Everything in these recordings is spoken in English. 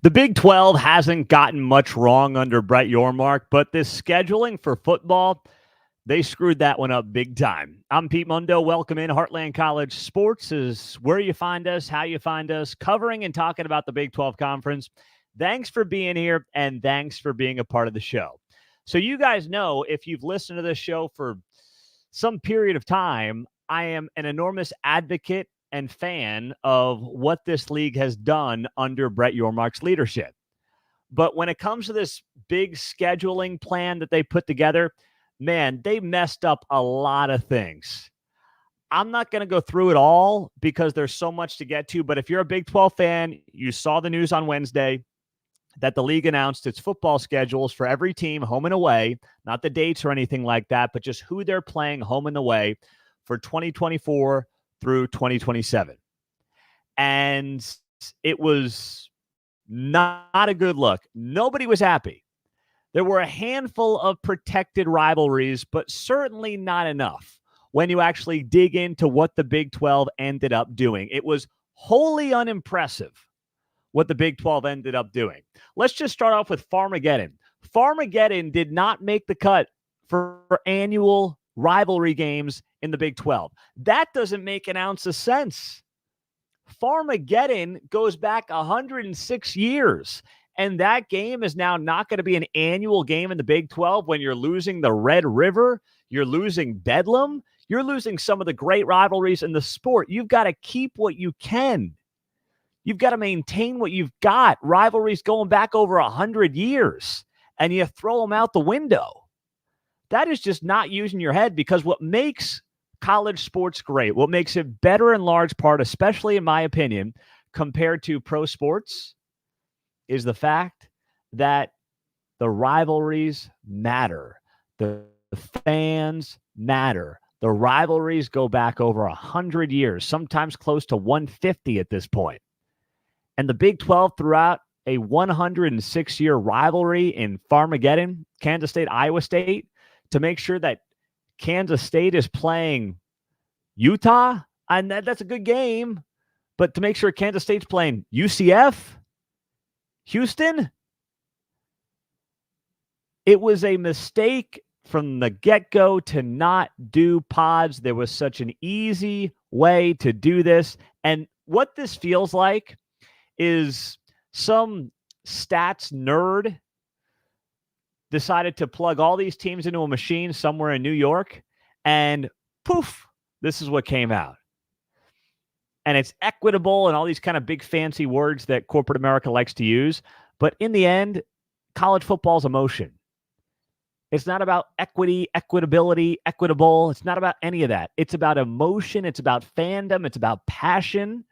The Big 12 hasn't gotten much wrong under Brett Yormark, but this scheduling for football, they screwed that one up big time. I'm Pete Mundo. Welcome in. Heartland College Sports is where you find us, how you find us, covering and talking about the Big 12 Conference. Thanks for being here, and thanks for being a part of the show. So you guys know, if you've listened to this show for some period of time, I am an enormous advocate and fan of what this league has done under Brett Yormark's leadership. But when it comes to this big scheduling plan that they put together, man, they messed up a lot of things. I'm not going to go through it all because there's so much to get to. But if you're a Big 12 fan, you saw the news on Wednesday that the league announced its football schedules for every team home and away, not the dates or anything like that, but just who they're playing home and away for 2024 through 2027. And it was not a good look. Nobody was happy. There were a handful of protected rivalries, but certainly not enough when you actually dig into what the Big 12 ended up doing. It was wholly unimpressive what the Big 12 ended up doing. Let's just start off with Farmageddon. Farmageddon did not make the cut for annual rivalry games in the Big 12. That doesn't make an ounce of sense. Farmageddon goes back 106 years, and that game is now not going to be an annual game in the Big 12 when you're losing the Red River, you're losing Bedlam, you're losing some of the great rivalries in the sport. You've got to keep what you can. You've got to maintain what you've got. Rivalries going back over 100 years, and you throw them out the window. That is just not using your head, because what makes college sports great, what makes it better in large part, especially in my opinion, compared to pro sports, is the fact that the rivalries matter. The fans matter. The rivalries go back over 100 years, sometimes close to 150 at this point. And the Big 12 throughout a 106-year rivalry in Farmageddon, Kansas State, Iowa State, to make sure that Kansas State is playing Utah, and that's a good game, but to make sure Kansas State's playing UCF, Houston, it was a mistake from the get-go to not do pods. There was such an easy way to do this, and what this feels like is some stats nerd decided to plug all these teams into a machine somewhere in New York, and poof, this is what came out. And it's equitable and all these kind of big fancy words that corporate America likes to use. But in the end, college football is emotion. It's not about equity, equitability, equitable. It's not about any of that. It's about emotion. It's about fandom. It's about passion.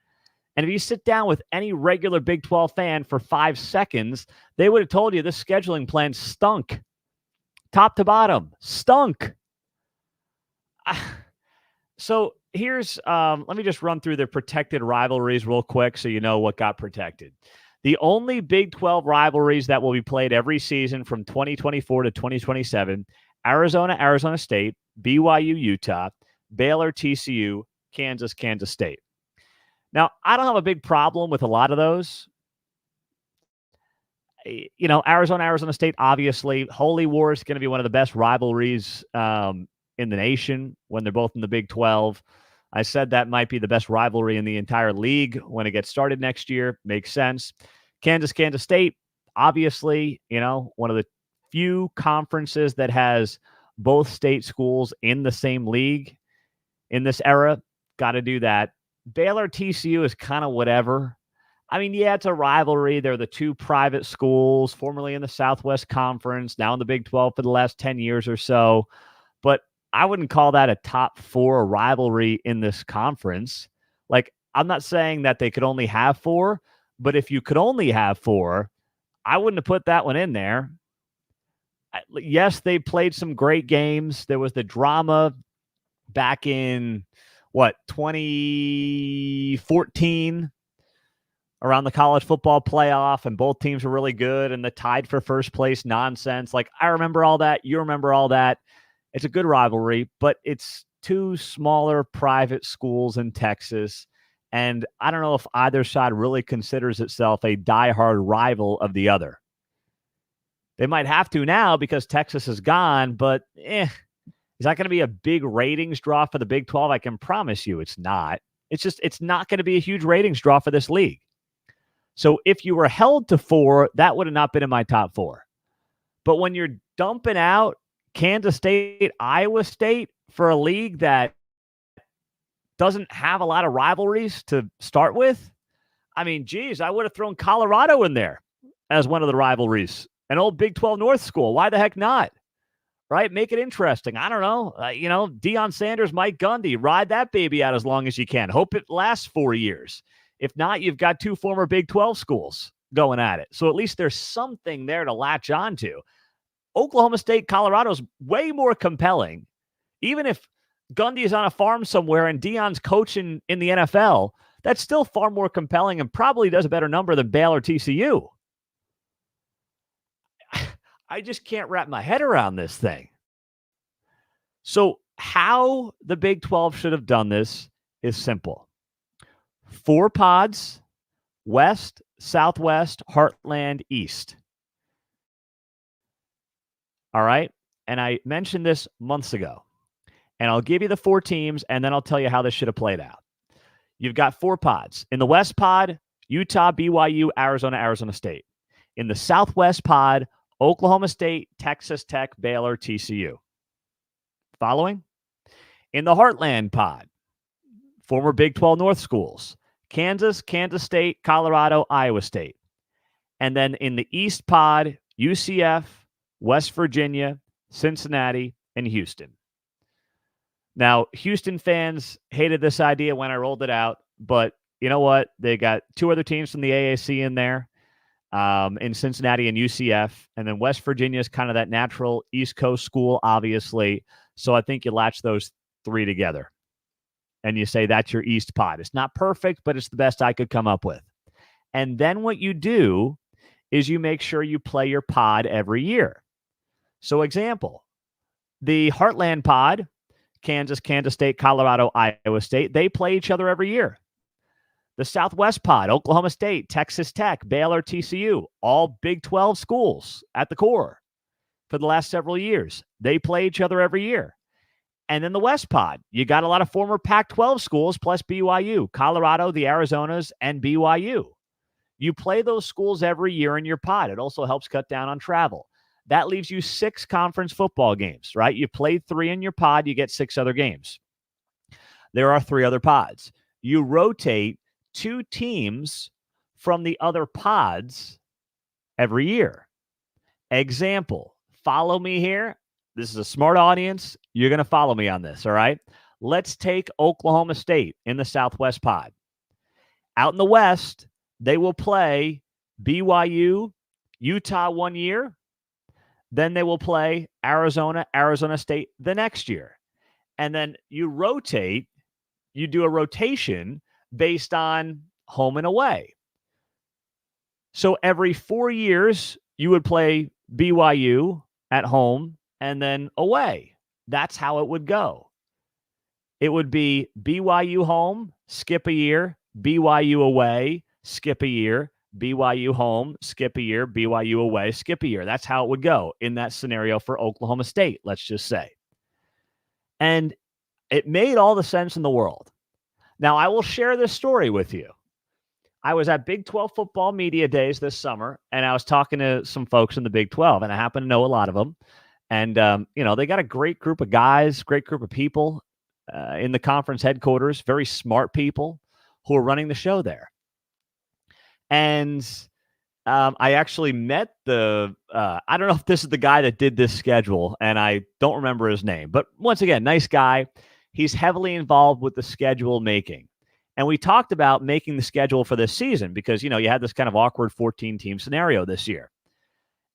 And if you sit down with any regular Big 12 fan for 5 seconds, they would have told you this scheduling plan stunk. Top to bottom, stunk. So here's, let me just run through the protected rivalries real quick so you know what got protected. The only Big 12 rivalries that will be played every season from 2024 to 2027, Arizona, Arizona State, BYU, Utah, Baylor, TCU, Kansas, Kansas State. Now, I don't have a big problem with a lot of those. You know, Arizona, Arizona State, obviously. Holy War is going to be one of the best rivalries in the nation when they're both in the Big 12. I said that might be the best rivalry in the entire league when it gets started next year. Makes sense. Kansas, Kansas State, obviously, you know, one of the few conferences that has both state schools in the same league in this era. Got to do that. Baylor, TCU is kind of whatever. I mean, yeah, it's a rivalry. They're the two private schools, formerly in the Southwest Conference, now in the Big 12 for the last 10 years or so. But I wouldn't call that a top 4 rivalry in this conference. Like, I'm not saying that they could only have 4, but if you could only have 4, I wouldn't have put that one in there. Yes, they played some great games. There was the drama back in 2014 around the college football playoff, and both teams were really good, and the tied for first place nonsense. Like, I remember all that. You remember all that. It's a good rivalry, but it's two smaller private schools in Texas, And I don't know if either side really considers itself a diehard rival of the other. They might have to now because Texas is gone, but is that going to be a big ratings draw for the Big 12? I can promise you it's not. It's not going to be a huge ratings draw for this league. So if you were held to 4, that would have not been in my top 4. But when you're dumping out Kansas State, Iowa State for a league that doesn't have a lot of rivalries to start with, I mean, geez, I would have thrown Colorado in there as one of the rivalries. An old Big 12 North school. Why the heck not? Right? Make it interesting. I don't know. Deion Sanders, Mike Gundy, ride that baby out as long as you can. Hope it lasts 4 years. If not, you've got 2 former Big 12 schools going at it. So at least there's something there to latch on to. Oklahoma State, Colorado is way more compelling. Even if Gundy is on a farm somewhere and Deion's coaching in the NFL, that's still far more compelling and probably does a better number than Baylor TCU. I just can't wrap my head around this thing. So how the Big 12 should have done this is simple. 4 pods, West, Southwest, Heartland, East. All right? And I mentioned this months ago. And I'll give you the 4 teams, and then I'll tell you how this should have played out. You've got 4 pods. In the West pod, Utah, BYU, Arizona, Arizona State. In the Southwest pod, Oklahoma State, Texas Tech, Baylor, TCU. Following? In the Heartland pod, former Big 12 North schools, Kansas, Kansas State, Colorado, Iowa State. And then in the East pod, UCF, West Virginia, Cincinnati, and Houston. Now, Houston fans hated this idea when I rolled it out, but you know what? They got 2 other teams from the AAC in there, in Cincinnati and UCF, and then West Virginia is kind of that natural East Coast school, obviously. So I think you latch those 3 together, and you say that's your East pod. It's not perfect, but it's the best I could come up with. And then what you do is you make sure you play your pod every year. So example, the Heartland pod, Kansas, Kansas State, Colorado, Iowa State, they play each other every year. The Southwest pod, Oklahoma State, Texas Tech, Baylor, TCU, all Big 12 schools at the core for the last several years. They play each other every year. And then the West pod, you got a lot of former Pac-12 schools plus BYU, Colorado, the Arizonas, and BYU. You play those schools every year in your pod. It also helps cut down on travel. That leaves you 6 conference football games, right? You played 3 in your pod, you get 6 other games. There are 3 other pods. You rotate 2 teams from the other pods every year. Example, follow me here. This is a smart audience. You're going to follow me on this, all right? Let's take Oklahoma State in the Southwest pod. Out in the West, they will play BYU, Utah 1 year. Then they will play Arizona, Arizona State the next year. And then you rotate, you do a rotation based on home and away. So every 4 years, you would play BYU at home and then away. That's how it would go. It would be BYU home, skip a year, BYU away, skip a year, BYU home, skip a year, BYU away, skip a year. That's how it would go in that scenario for Oklahoma State, let's just say. And it made all the sense in the world. Now, I will share this story with you. I was at Big 12 football media days this summer, and I was talking to some folks in the Big 12, and I happen to know a lot of them. And, they got a great group of guys, great group of people in the conference headquarters, very smart people who are running the show there. And I actually met I don't know if this is the guy that did this schedule, and I don't remember his name. But once again, nice guy. He's heavily involved with the schedule making. And we talked about making the schedule for this season because, you had this kind of awkward 14-team scenario this year.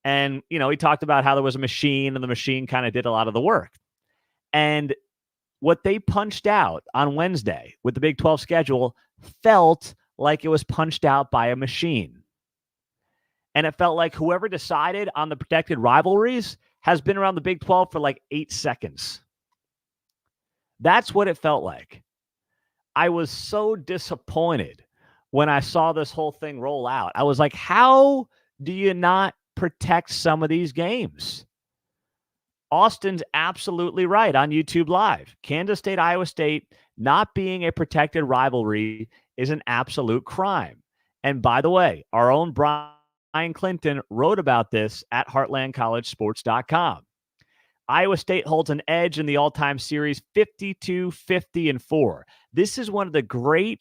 And, he talked about how there was a machine, and the machine kind of did a lot of the work. And what they punched out on Wednesday with the Big 12 schedule felt like it was punched out by a machine. And it felt like whoever decided on the protected rivalries has been around the Big 12 for like 8 seconds. That's what it felt like. I was so disappointed when I saw this whole thing roll out. I was like, how do you not protect some of these games? Austin's absolutely right on YouTube Live. Kansas State, Iowa State not being a protected rivalry is an absolute crime. And by the way, our own Brian Clinton wrote about this at heartlandcollegesports.com. Iowa State holds an edge in the all-time series 52-50-4. This is one of the great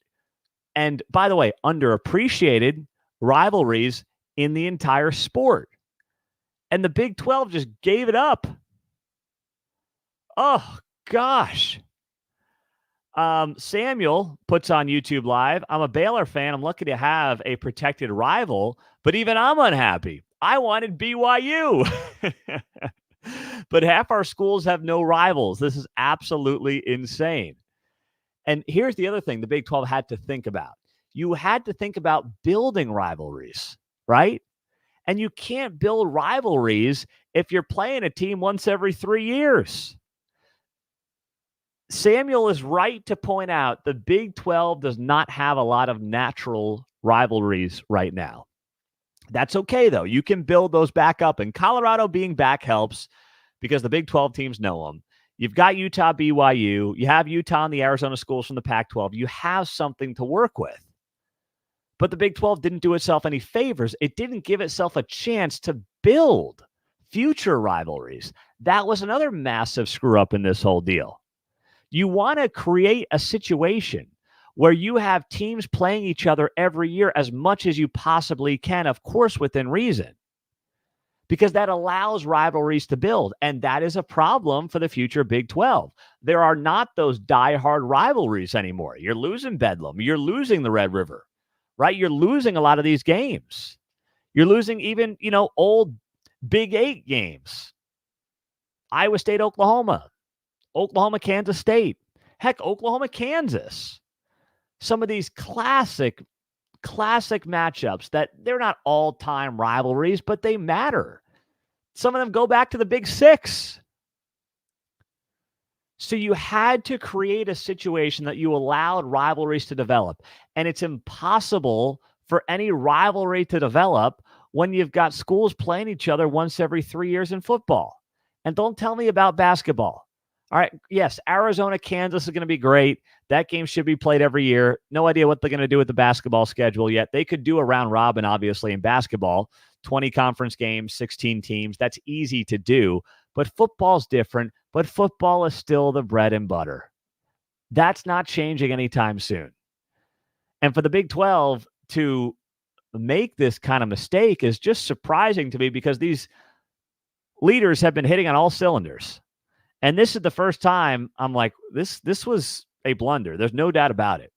and, by the way, underappreciated rivalries in the entire sport. And the Big 12 just gave it up. Oh, gosh. Samuel puts on YouTube Live, I'm a Baylor fan. I'm lucky to have a protected rival, but even I'm unhappy. I wanted BYU. But half our schools have no rivals. This is absolutely insane. And here's the other thing the Big 12 had to think about. You had to think about building rivalries, right? And you can't build rivalries if you're playing a team once every 3 years. Samuel is right to point out the Big 12 does not have a lot of natural rivalries right now. That's okay, though. You can build those back up. And Colorado being back helps because the Big 12 teams know them. You've got Utah, BYU. You have Utah and the Arizona schools from the Pac-12. You have something to work with. But the Big 12 didn't do itself any favors. It didn't give itself a chance to build future rivalries. That was another massive screw up in this whole deal. You want to create a situation where you have teams playing each other every year as much as you possibly can, of course, within reason, because that allows rivalries to build. And that is a problem for the future Big 12. There are not those diehard rivalries anymore. You're losing Bedlam. You're losing the Red River, right? You're losing a lot of these games. You're losing even, old Big 8 games. Iowa State, Oklahoma, Kansas State, heck, Oklahoma, Kansas. Some of these classic matchups that they're not all-time rivalries, but they matter. Some of them go back to the Big 6. So you had to create a situation that you allowed rivalries to develop. And it's impossible for any rivalry to develop when you've got schools playing each other once every 3 years in football. And don't tell me about basketball. All right, yes, Arizona, Kansas is going to be great. That game should be played every year. No idea what they're going to do with the basketball schedule yet. They could do a round robin, obviously, in basketball. 20 conference games, 16 teams. That's easy to do. But football's different. But football is still the bread and butter. That's not changing anytime soon. And for the Big 12 to make this kind of mistake is just surprising to me because these leaders have been hitting on all cylinders. And this is the first time I'm like, this was a blunder. There's no doubt about it.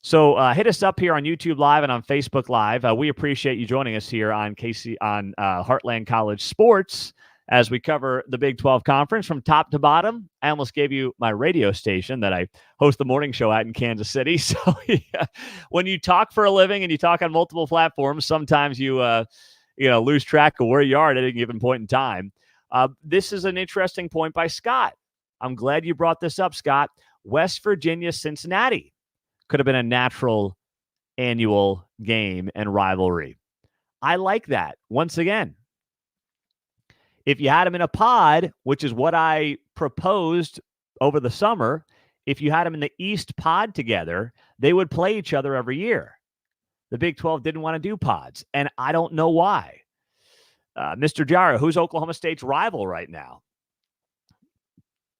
So hit us up here on YouTube Live and on Facebook Live. We appreciate you joining us here on Heartland College Sports as we cover the Big 12 Conference from top to bottom. I almost gave you my radio station that I host the morning show at in Kansas City. So yeah, when you talk for a living and you talk on multiple platforms, sometimes you lose track of where you are at any given point in time. This is an interesting point by Scott. I'm glad you brought this up, Scott. West Virginia, Cincinnati could have been a natural annual game and rivalry. I like that. Once again, if you had them in a pod, which is what I proposed over the summer, if you had them in the East pod together, they would play each other every year. The Big 12 didn't want to do pods, and I don't know why. Mr. Jara, who's Oklahoma State's rival right now?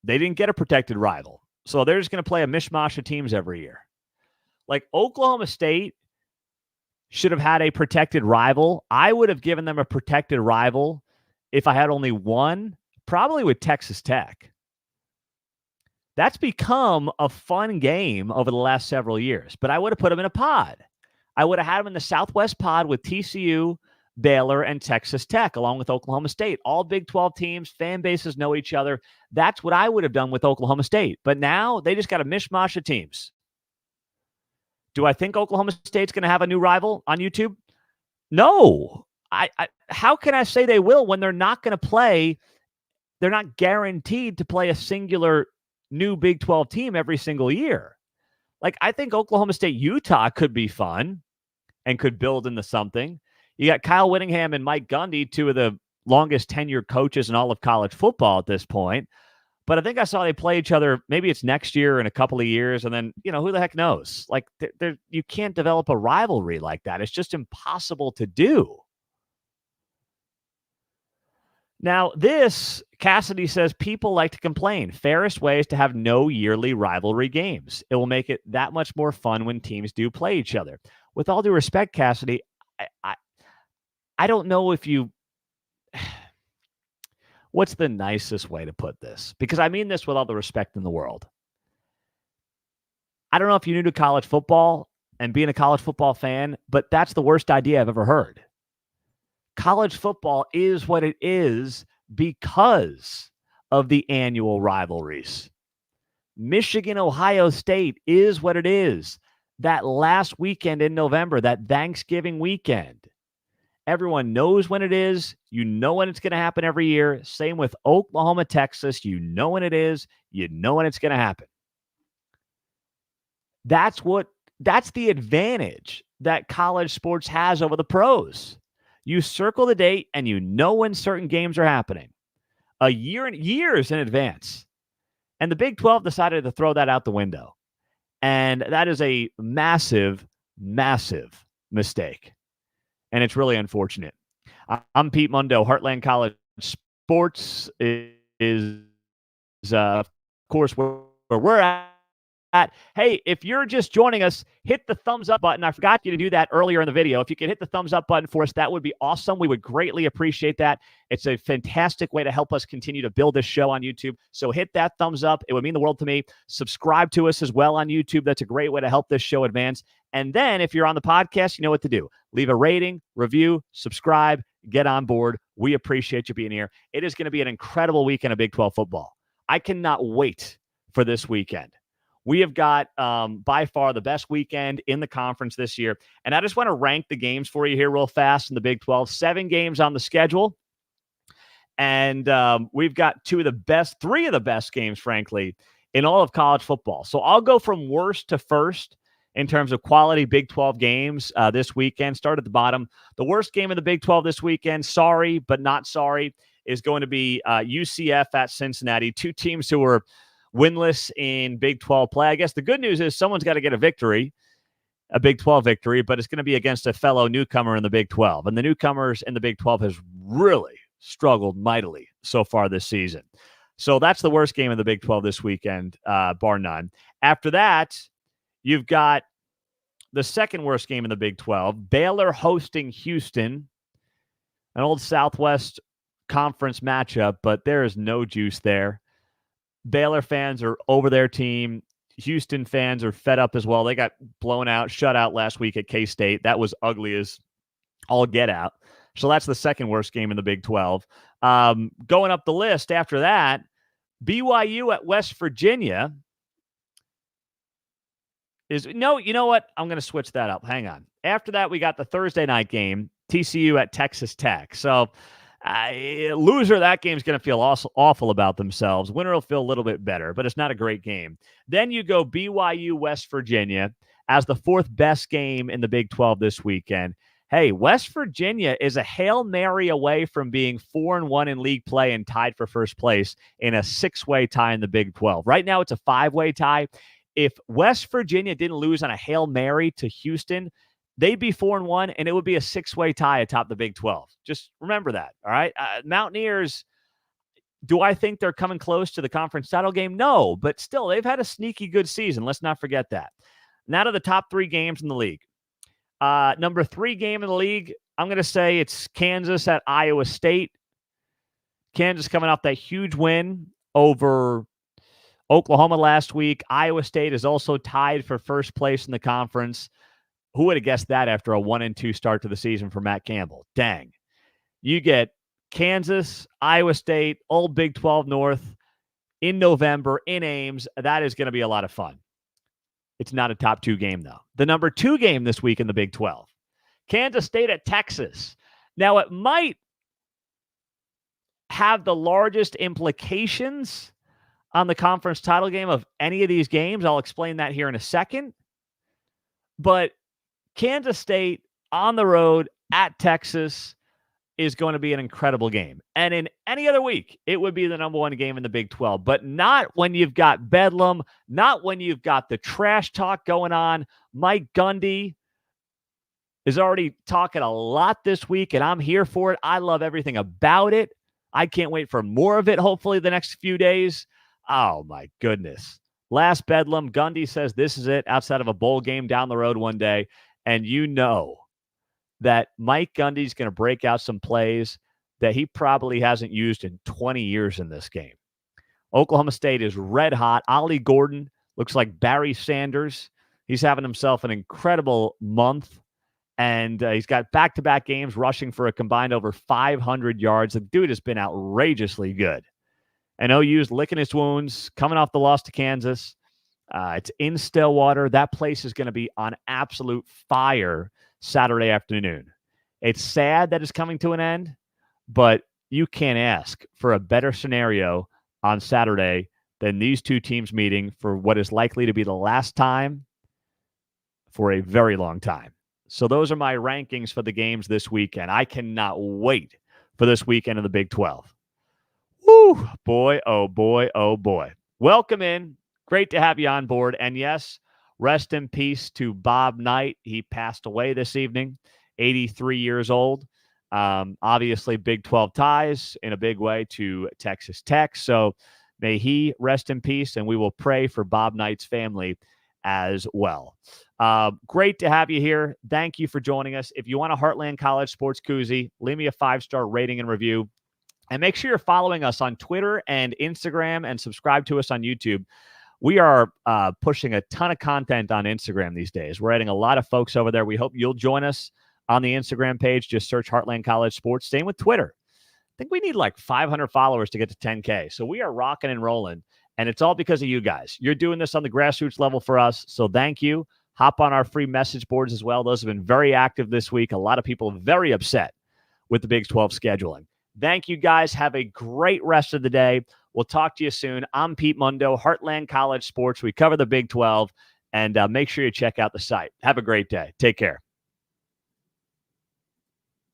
They didn't get a protected rival. So they're just going to play a mishmash of teams every year. Like Oklahoma State should have had a protected rival. I would have given them a protected rival if I had only one, probably with Texas Tech. That's become a fun game over the last several years, but I would have put them in a pod. I would have had them in the Southwest pod with TCU, Baylor, and Texas Tech, along with Oklahoma State. All Big 12 teams, fan bases know each other. That's what I would have done with Oklahoma State. But now they just got a mishmash of teams. Do I think Oklahoma State's going to have a new rival on YouTube? No. How can I say they will when they're not going to play? They're not guaranteed to play a singular new Big 12 team every single year. Like, I think Oklahoma State, Utah could be fun and could build into something. You got Kyle Whittingham and Mike Gundy, two of the longest tenured coaches in all of college football at this point. But I think I saw they play each other. Maybe it's next year in a couple of years. And then, who the heck knows? Like, you can't develop a rivalry like that. It's just impossible to do. Now, this, Cassidy says, people like to complain. Fairest way is to have no yearly rivalry games. It will make it that much more fun when teams do play each other. With all due respect, Cassidy, I don't know if you... What's the nicest way to put this? Because I mean this with all the respect in the world. I don't know if you're new to college football and being a college football fan, but that's the worst idea I've ever heard. College football is what it is because of the annual rivalries. Michigan, Ohio State is what it is. That last weekend in November, that Thanksgiving weekend. Everyone knows when it is. You know when it's going to happen every year. Same with Oklahoma, Texas. You know when it is. You know when it's going to happen. That's the advantage that college sports has over the pros. You circle the date and you know when certain games are happening years in advance. And the Big 12 decided to throw that out the window. And that is a massive, massive mistake. And it's really unfortunate. I'm Pete Mundo. Heartland College Sports is of course, where we're at. Hey, if you're just joining us, hit the thumbs up button. I forgot you to do that earlier in the video. If you could hit the thumbs up button for us, that would be awesome. We would greatly appreciate that. It's a fantastic way to help us continue to build this show on YouTube. So hit that thumbs up. It would mean the world to me. Subscribe to us as well on YouTube. That's a great way to help this show advance. And then if you're on the podcast, you know what to do. Leave a rating, review, subscribe, get on board. We appreciate you being here. It is going to be an incredible weekend of Big 12 football. I cannot wait for this weekend. We have got by far the best weekend in the conference this year. And I just want to rank the games for you here real fast in the Big 12. 7 games on the schedule. And we've got three of the best games, frankly, in all of college football. So I'll go from worst to first in terms of quality Big 12 games this weekend. Start at the bottom. The worst game of the Big 12 this weekend, sorry, but not sorry, is going to be UCF at Cincinnati. Two teams who are winless in Big 12 play. I guess the good news is someone's got to get a Big 12 victory, but it's going to be against a fellow newcomer in the Big 12. And the newcomers in the Big 12 has really struggled mightily so far this season. So that's the worst game of the Big 12 this weekend, bar none. After that, you've got the second worst game in the Big 12, Baylor hosting Houston, an old Southwest Conference matchup, but there is no juice there. Baylor fans are over their team. Houston fans are fed up as well. They got blown out, shut out last week at K-State. That was ugly as all get out. So that's the second worst game in the Big 12. Going up the list after that, BYU at West Virginia you know what? I'm going to switch that up. Hang on. After that, we got the Thursday night game, TCU at Texas Tech. So loser of that game is going to feel awful about themselves. Winner will feel a little bit better, but it's not a great game. Then you go BYU West Virginia as the fourth best game in the Big 12 this weekend. Hey, West Virginia is a Hail Mary away from being 4-1 in league play and tied for first place in a 6-way tie in the Big 12. Right now, it's a 5-way tie. If West Virginia didn't lose on a Hail Mary to Houston, they'd be 4-1, and it would be a 6-way tie atop the Big 12. Just remember that, all right? Mountaineers, do I think they're coming close to the conference title game? No, but still, they've had a sneaky good season. Let's not forget that. Now to the top 3 games in the league. Number 3 game in the league, I'm going to say it's Kansas at Iowa State. Kansas coming off that huge win over Oklahoma last week. Iowa State is also tied for first place in the conference. Who would have guessed that after a 1-2 start to the season for Matt Campbell? Dang. You get Kansas, Iowa State, old Big 12 North in November in Ames. That is going to be a lot of fun. It's not a top 2 game, though. The number 2 game this week in the Big 12, Kansas State at Texas. Now, it might have the largest implications on the conference title game of any of these games. I'll explain that here in a second. But Kansas State on the road at Texas is going to be an incredible game. And in any other week, it would be the number one game in the Big 12, but not when you've got Bedlam, not when you've got the trash talk going on. Mike Gundy is already talking a lot this week, and I'm here for it. I love everything about it. I can't wait for more of it, hopefully, the next few days. Oh, my goodness. Last Bedlam, Gundy says this is it outside of a bowl game down the road one day. And you know that Mike Gundy's going to break out some plays that he probably hasn't used in 20 years in this game. Oklahoma State is red hot. Ollie Gordon looks like Barry Sanders. He's having himself an incredible month. And he's got back-to-back games rushing for a combined over 500 yards. The dude has been outrageously good. And OU's licking his wounds, coming off the loss to Kansas. It's in Stillwater. That place is going to be on absolute fire Saturday afternoon. It's sad that it's coming to an end, but you can't ask for a better scenario on Saturday than these two teams meeting for what is likely to be the last time for a very long time. So those are my rankings for the games this weekend. I cannot wait for this weekend of the Big 12. Woo, boy, oh boy, oh boy. Welcome in. Great to have you on board. And yes, rest in peace to Bob Knight. He passed away this evening, 83 years old. Obviously, Big 12 ties in a big way to Texas Tech. So may he rest in peace, and we will pray for Bob Knight's family as well. Great to have you here. Thank you for joining us. If you want a Heartland College Sports Koozie, leave me a 5-star rating and review. And make sure you're following us on Twitter and Instagram and subscribe to us on YouTube. We are pushing a ton of content on Instagram these days. We're adding a lot of folks over there. We hope you'll join us on the Instagram page. Just search Heartland College Sports. Same with Twitter. I think we need like 500 followers to get to 10K. So we are rocking and rolling. And it's all because of you guys. You're doing this on the grassroots level for us. So thank you. Hop on our free message boards as well. Those have been very active this week. A lot of people very upset with the Big 12 scheduling. Thank you, guys. Have a great rest of the day. We'll talk to you soon. I'm Pete Mundo, Heartland College Sports. We cover the Big 12, and make sure you check out the site. Have a great day. Take care.